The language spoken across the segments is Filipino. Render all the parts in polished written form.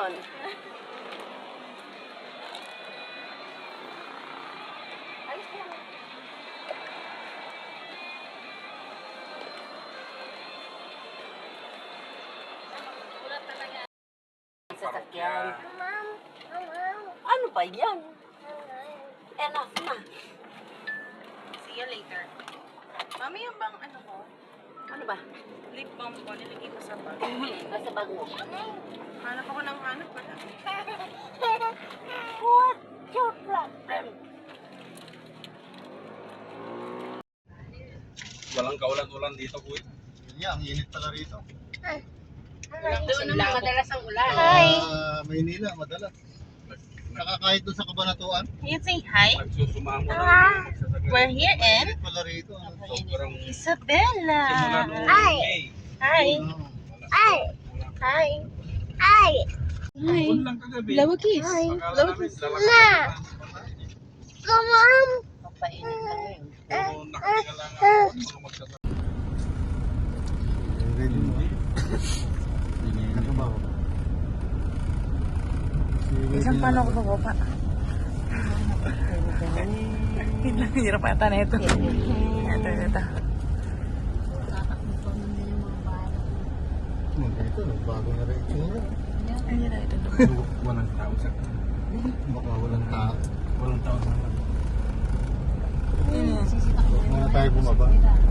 yun. Ayos lang. Sasakyan. Ano ba yan? Enough na. See you later. Mami, yung bang ano ko? Ano ba? Lip balm ko, nilagay ko sa bag. Nasa bag mo. Hanap ako ng hanap ko lang. What's your problem? Walang kaulan-ulan dito, kuya. Yeah, ang init pala rito. Doon naman madalas ang ulan. Maynila, madalas. Saka kahit doon sa Kabanatuan. Can you say hi? Nagsusumamo na magsasagay. We're here in Init pala rito. Sobrang Isabela. simula nung Hi. May. Hi. Hi! Hi. Hi! Ulan lang kagabi. Lawagis. Akala namin lalakad pa. Mom! Papainit lang yun. Puro nakatinga lang ako. Mga magsasagay. Ready mo? Ano ba ako? Isang paano ako bababa? Hirap ata na ito. Ito. Ito, nagbago na rin itsura. Ayun na ito. Walang tao sa Baka walang tao. walang tao sa Muna tayo bumaba.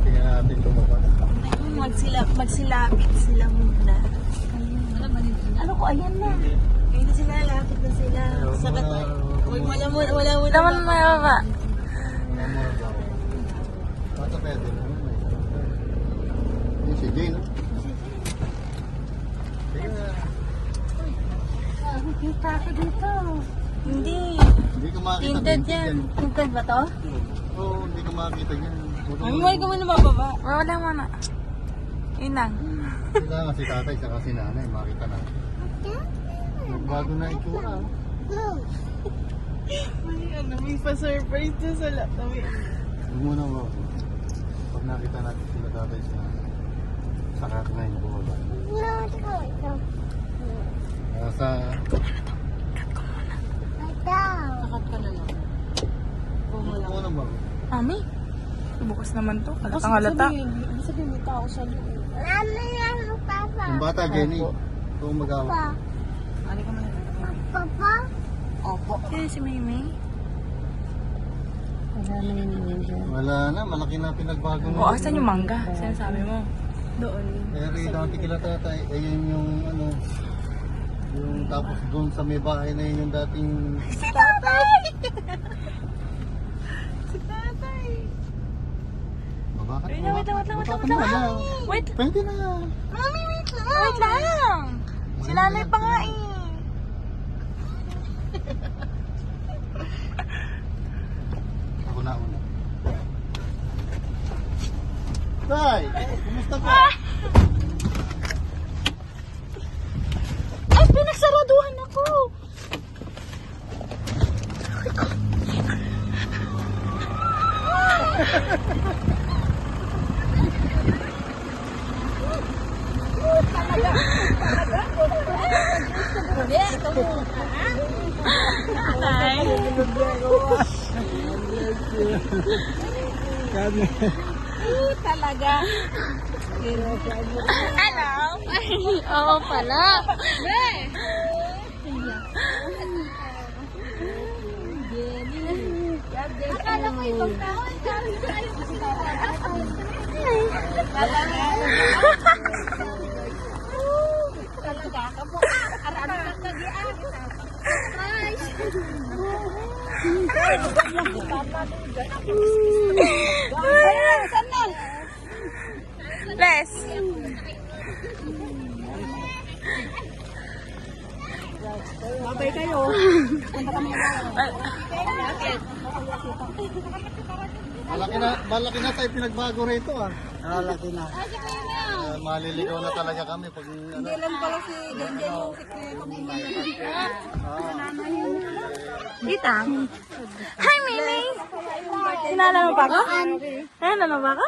Tingnan natin lumabas. Magsilapit sila muna. Ano ko, ayan na. Ngayon na sila, lapit na sila. Sabat na. Wala mo naman mababa. Wala mo ba? Bata pwede. Yung si Jane, no? Kita ako dito. Hindi. Hindi ka makakita. Tinted yan. Tinted ba to? Oo, hindi ka makakita yan. Ay, ka muna bababa. Wala mo na. Yun lang. Kailangan si tatay saka si nanay, makita natin. Nagbago na itsura. May pa-surprise na sa laptop. Huwag mo na mo. Pag nakita natin sila tatay si nanay, saka na yung bumaba. Sa... Nakat ka na lang. Huwag mo na ba? Mami, bukas naman to. Halatang halata. Ano sabihin may tao sa loob? Yung bata, Jenny. Kung mag-awa. Ano ka man? Opo. Kaya si Maymay? Wala na, malaki na pinagbago O, asan yung mangga? Sinasabi mo? Doon. Pero dati kila tatay, ayun yung ano, yung tapos doon sa may bahay na yun yung dating... Si tatay! Si tatay! Bakit? Wait lang. Wait. Pwede na. Mami, wait lang. Wait lang. Si nanay pa nga eh. Ako na. Tay, kumusta po? Ay, pinagsaraduhan ako. Talaga. Hello? Oo pala. Akala ko ibang tao. Talaga ka po. Arano lang nagian. Les. Babay kayo. Malaki na tayo pinagbago rito ah. Malaki na. Maliligaw na talaga kami pag ano. Hindi lang pala si Ganyan yung sikreto. Tita. Hi, Mimi. Sinala mo ba ako? Sinala mo ba ako?